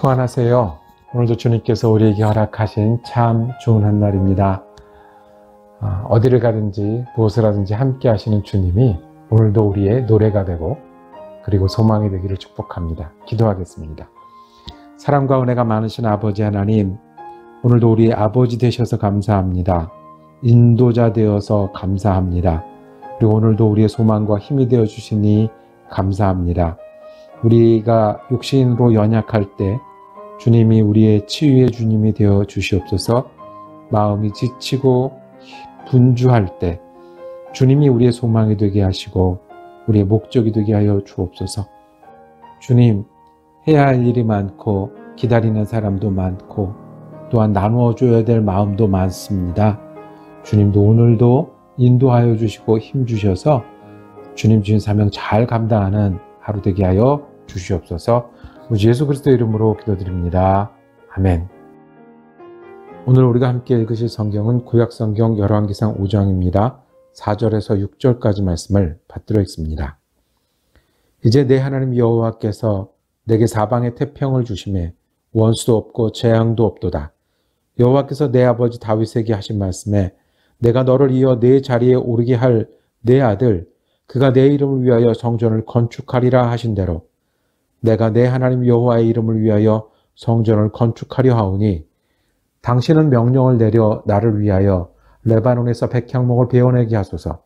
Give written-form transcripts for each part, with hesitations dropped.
평안하세요. 오늘도 주님께서 우리에게 허락하신 참 좋은 한 날입니다. 어디를 가든지 무엇을 하든지 함께 하시는 주님이 오늘도 우리의 노래가 되고 그리고 소망이 되기를 축복합니다. 기도하겠습니다. 사랑과 은혜가 많으신 아버지 하나님, 오늘도 우리의 아버지 되셔서 감사합니다. 인도자 되어서 감사합니다. 그리고 오늘도 우리의 소망과 힘이 되어 주시니 감사합니다. 우리가 육신으로 연약할 때 주님이 우리의 치유의 주님이 되어 주시옵소서. 마음이 지치고 분주할 때 주님이 우리의 소망이 되게 하시고 우리의 목적이 되게 하여 주옵소서. 주님, 해야 할 일이 많고 기다리는 사람도 많고 또한 나누어줘야 될 마음도 많습니다. 주님도 오늘도 인도하여 주시고 힘 주셔서 주님 주신 사명 잘 감당하는 하루 되게 하여 주시옵소서. 우리 예수 그리스도 이름으로 기도드립니다. 아멘. 오늘 우리가 함께 읽으실 성경은 구약성경 열왕기상 5장입니다. 4절에서 6절까지 말씀을 받들어 읽습니다. 이제 내 하나님 여호와께서 내게 사방에 태평을 주심에 원수도 없고 재앙도 없도다. 여호와께서 내 아버지 다윗에게 하신 말씀에 내가 너를 이어 내 자리에 오르게 할 내 아들 그가 내 이름을 위하여 성전을 건축하리라 하신 대로 내가 내 하나님 여호와의 이름을 위하여 성전을 건축하려 하오니 당신은 명령을 내려 나를 위하여 레바논에서 백향목을 베어내게 하소서.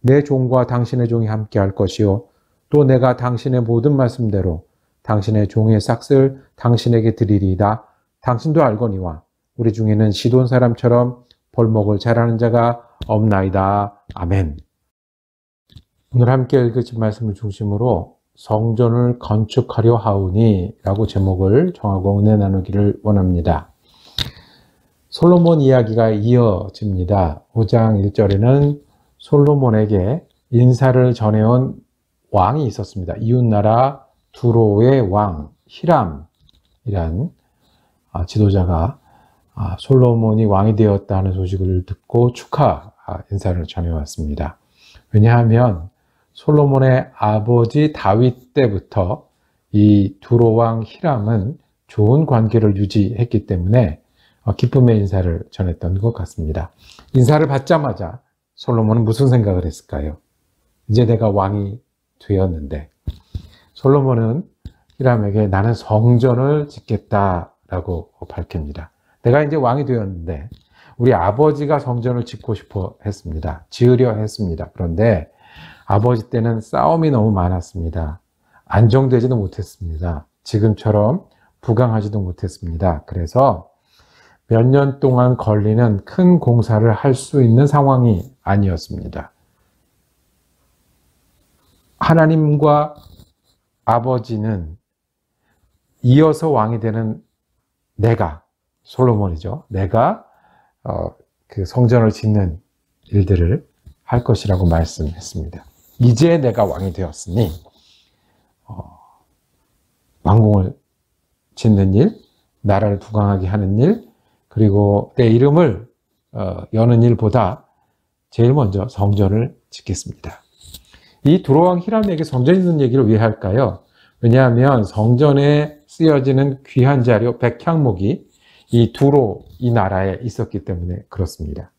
내 종과 당신의 종이 함께 할 것이요 또 내가 당신의 모든 말씀대로 당신의 종의 삭슬 당신에게 드리리이다. 당신도 알거니와 우리 중에는 시돈 사람처럼 벌목을 잘하는 자가 없나이다. 아멘. 오늘 함께 읽으신 말씀을 중심으로 성전을 건축하려 하오니 라고 제목을 정하고 은혜 나누기를 원합니다. 솔로몬 이야기가 이어집니다. 5장 1절에는 솔로몬에게 인사를 전해온 왕이 있었습니다. 이웃나라 두로의 왕 히람이란 지도자가 솔로몬이 왕이 되었다는 소식을 듣고 축하 인사를 전해왔습니다. 왜냐하면 솔로몬의 아버지 다윗 때부터 이 두로 왕 히람은 좋은 관계를 유지했기 때문에 기쁨의 인사를 전했던 것 같습니다. 인사를 받자마자 솔로몬은 무슨 생각을 했을까요? 이제 내가 왕이 되었는데 솔로몬은 히람에게 나는 성전을 짓겠다라고 밝힙니다. 내가 이제 왕이 되었는데 우리 아버지가 성전을 짓고 싶어 했습니다. 지으려 했습니다. 그런데 아버지 때는 싸움이 너무 많았습니다. 안정되지도 못했습니다. 지금처럼 부강하지도 못했습니다. 그래서 몇 년 동안 걸리는 큰 공사를 할 수 있는 상황이 아니었습니다. 하나님과 아버지는 이어서 왕이 되는 내가, 솔로몬이죠. 내가 그 성전을 짓는 일들을 할 것이라고 말씀했습니다. 이제 내가 왕이 되었으니 왕궁을 짓는 일, 나라를 부강하게 하는 일, 그리고 내 이름을 여는 일보다 제일 먼저 성전을 짓겠습니다. 이 두로왕 히람에게 성전 짓는 얘기를 왜 할까요? 왜냐하면 성전에 쓰여지는 귀한 자료 백향목이 이 두로 이 나라에 있었기 때문에 그렇습니다.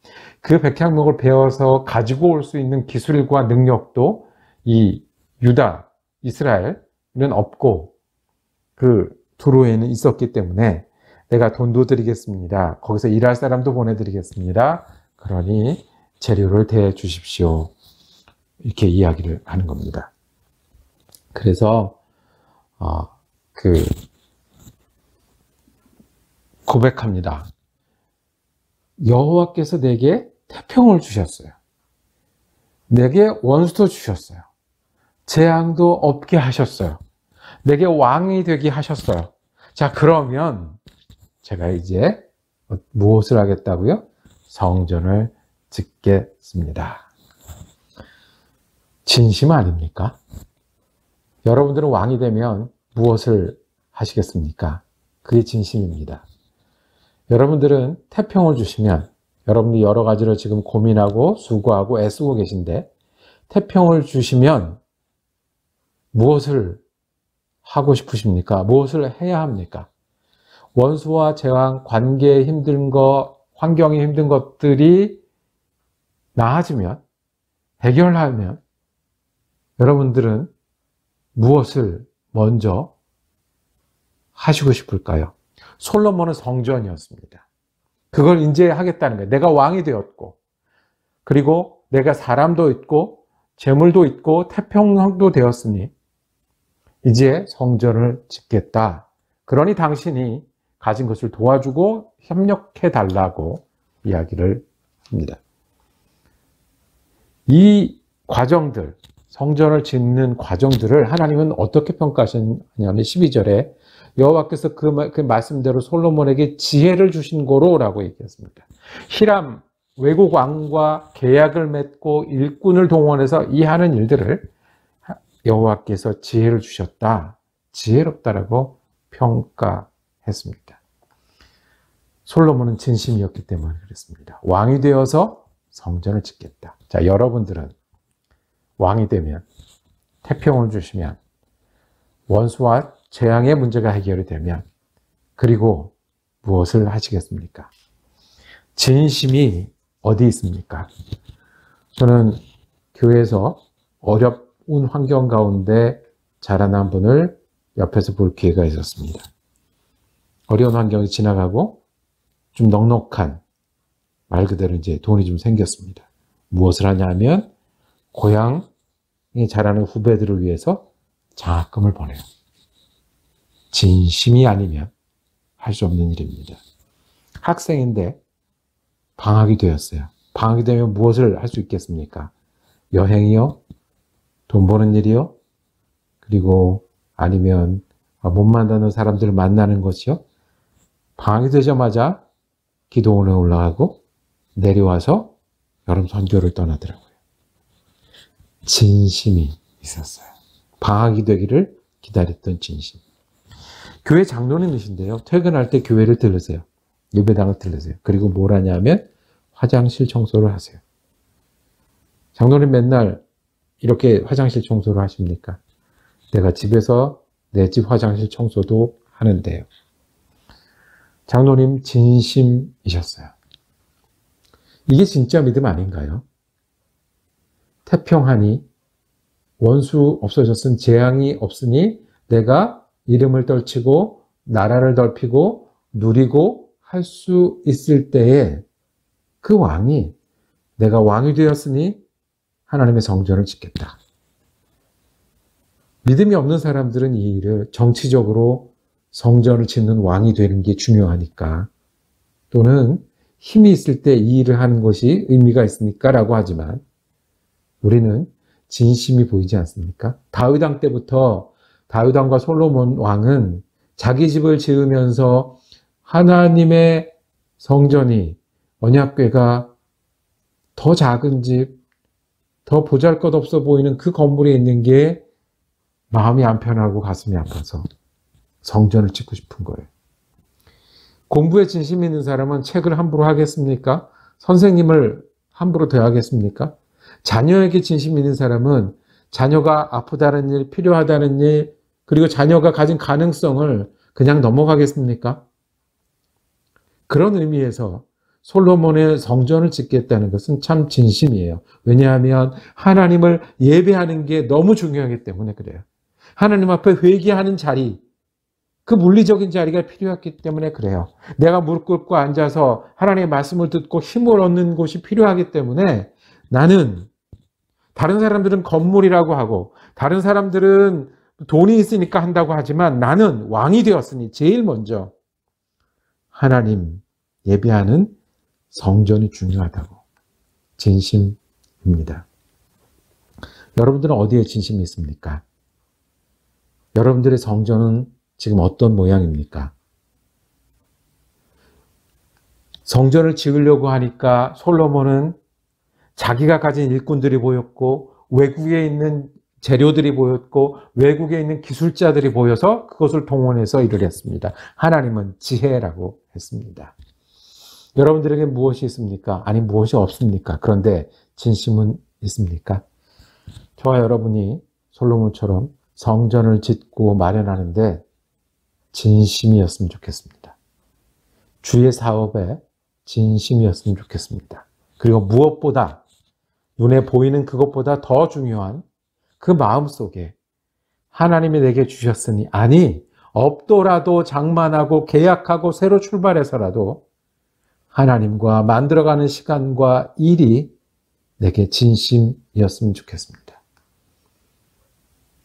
그 백향목을 베어서 가지고 올 수 있는 기술과 능력도 이 유다, 이스라엘은 없고 그 두로에는 있었기 때문에 내가 돈도 드리겠습니다. 거기서 일할 사람도 보내드리겠습니다. 그러니 재료를 대해 주십시오. 이렇게 이야기를 하는 겁니다. 그래서 고백합니다. 여호와께서 내게 태평을 주셨어요. 내게 원수도 주셨어요. 재앙도 없게 하셨어요. 내게 왕이 되게 하셨어요. 자, 그러면 제가 이제 무엇을 하겠다고요? 성전을 짓겠습니다. 진심 아닙니까? 여러분들은 왕이 되면 무엇을 하시겠습니까? 그게 진심입니다. 여러분들은 태평을 주시면 여러분들이 여러 가지로 지금 고민하고 수고하고 애쓰고 계신데 태평을 주시면 무엇을 하고 싶으십니까? 무엇을 해야 합니까? 원수와 제왕 관계에 힘든 것, 환경이 힘든 것들이 나아지면, 해결하면 여러분들은 무엇을 먼저 하시고 싶을까요? 솔로몬은 성전이었습니다. 그걸 이제 하겠다는 거예요. 내가 왕이 되었고, 그리고 내가 사람도 있고, 재물도 있고, 태평도 되었으니 이제 성전을 짓겠다. 그러니 당신이 가진 것을 도와주고 협력해 달라고 이야기를 합니다. 이 과정들, 성전을 짓는 과정들을 하나님은 어떻게 평가하셨냐면 12절에 여호와께서 그 말씀대로 솔로몬에게 지혜를 주신 고로라고 얘기했습니다. 히람 외국 왕과 계약을 맺고 일꾼을 동원해서 이 하는 일들을 여호와께서 지혜를 주셨다. 지혜롭다라고 평가했습니다. 솔로몬은 진심이었기 때문에 그랬습니다. 왕이 되어서 성전을 짓겠다. 자, 여러분들은 왕이 되면, 태평을 주시면, 원수와 재앙의 문제가 해결이 되면, 그리고 무엇을 하시겠습니까? 진심이 어디 있습니까? 저는 교회에서 어려운 환경 가운데 자라난 분을 옆에서 볼 기회가 있었습니다. 어려운 환경이 지나가고 좀 넉넉한, 말 그대로 이제 돈이 좀 생겼습니다. 무엇을 하냐면 고향에 자라는 후배들을 위해서 장학금을 보내요. 진심이 아니면 할 수 없는 일입니다. 학생인데 방학이 되었어요. 방학이 되면 무엇을 할 수 있겠습니까? 여행이요? 돈 버는 일이요? 그리고 아니면 못 만나는 사람들을 만나는 것이요? 방학이 되자마자 기도원에 올라가고 내려와서 여름 선교를 떠나더라고요. 진심이 있었어요. 방학이 되기를 기다렸던 진심. 교회 장로님이신데요. 퇴근할 때 교회를 들르세요. 예배당을 들르세요. 그리고 뭘 하냐면 화장실 청소를 하세요. 장로님 맨날 이렇게 화장실 청소를 하십니까? 내가 집에서 내 집 화장실 청소도 하는데요. 장로님 진심이셨어요. 이게 진짜 믿음 아닌가요? 태평하니, 원수 없어졌으니, 재앙이 없으니 내가 이름을 떨치고 나라를 넓히고 누리고 할 수 있을 때에 그 왕이, 내가 왕이 되었으니 하나님의 성전을 짓겠다. 믿음이 없는 사람들은 이 일을 정치적으로 성전을 짓는 왕이 되는 게 중요하니까, 또는 힘이 있을 때 이 일을 하는 것이 의미가 있으니까 라고 하지만, 우리는 진심이 보이지 않습니까? 다윗 왕 때부터 다윗 왕과 솔로몬 왕은 자기 집을 지으면서 하나님의 성전이, 언약궤가 더 작은 집, 더 보잘것없어 보이는 그 건물에 있는 게 마음이 안 편하고 가슴이 아파서 성전을 짓고 싶은 거예요. 공부에 진심 있는 사람은 책을 함부로 하겠습니까? 선생님을 함부로 대하겠습니까? 자녀에게 진심 있는 사람은 자녀가 아프다는 일, 필요하다는 일, 그리고 자녀가 가진 가능성을 그냥 넘어가겠습니까? 그런 의미에서 솔로몬의 성전을 짓겠다는 것은 참 진심이에요. 왜냐하면 하나님을 예배하는 게 너무 중요하기 때문에 그래요. 하나님 앞에 회개하는 자리, 그 물리적인 자리가 필요했기 때문에 그래요. 내가 무릎 꿇고 앉아서 하나님의 말씀을 듣고 힘을 얻는 곳이 필요하기 때문에, 나는, 다른 사람들은 건물이라고 하고 다른 사람들은 돈이 있으니까 한다고 하지만, 나는 왕이 되었으니 제일 먼저 하나님 예배하는 성전이 중요하다고. 진심입니다. 여러분들은 어디에 진심이 있습니까? 여러분들의 성전은 지금 어떤 모양입니까? 성전을 지으려고 하니까 솔로몬은 자기가 가진 일꾼들이 보였고, 외국에 있는 재료들이 보였고, 외국에 있는 기술자들이 보여서 그것을 동원해서 일을 했습니다. 하나님은 지혜라고 했습니다. 여러분들에게 무엇이 있습니까? 아니, 무엇이 없습니까? 그런데 진심은 있습니까? 저와 여러분이 솔로몬처럼 성전을 짓고 마련하는데 진심이었으면 좋겠습니다. 주의 사업에 진심이었으면 좋겠습니다. 그리고 무엇보다 눈에 보이는 그것보다 더 중요한 그 마음속에 하나님이 내게 주셨으니, 아니 없더라도 장만하고 계약하고 새로 출발해서라도 하나님과 만들어가는 시간과 일이 내게 진심이었으면 좋겠습니다.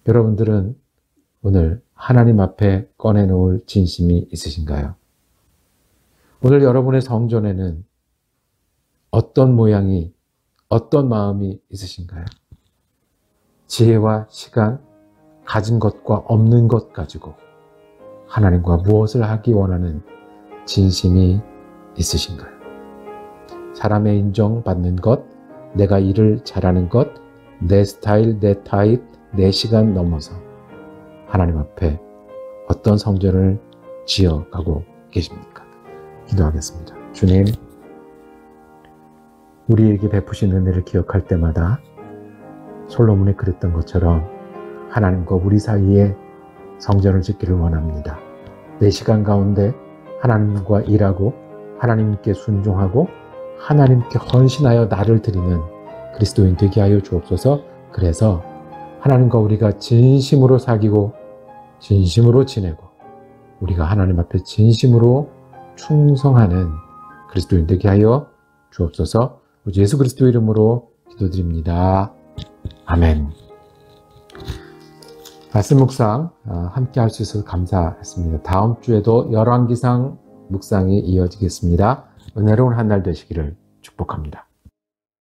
여러분들은 오늘 하나님 앞에 꺼내놓을 진심이 있으신가요? 오늘 여러분의 성전에는 어떤 모양이, 어떤 마음이 있으신가요? 지혜와 시간, 가진 것과 없는 것 가지고 하나님과 무엇을 하기 원하는 진심이 있으신가요? 사람의 인정받는 것, 내가 일을 잘하는 것, 내 스타일, 내 타입, 내 시간 넘어서 하나님 앞에 어떤 성전을 지어가고 계십니까? 기도하겠습니다. 주님, 우리에게 베푸신 은혜를 기억할 때마다 솔로몬이 그랬던 것처럼 하나님과 우리 사이에 성전을 짓기를 원합니다. 내 시간 가운데 하나님과 일하고 하나님께 순종하고 하나님께 헌신하여 나를 드리는 그리스도인 되게 하여 주옵소서. 그래서 하나님과 우리가 진심으로 사귀고 진심으로 지내고 우리가 하나님 앞에 진심으로 충성하는 그리스도인 되게 하여 주옵소서. 우리 예수 그리스도 이름으로 기도드립니다. 아멘. 말씀 묵상 함께 할 수 있어서 감사했습니다. 다음 주에도 열왕기상 묵상이 이어지겠습니다. 은혜로운 한 날 되시기를 축복합니다.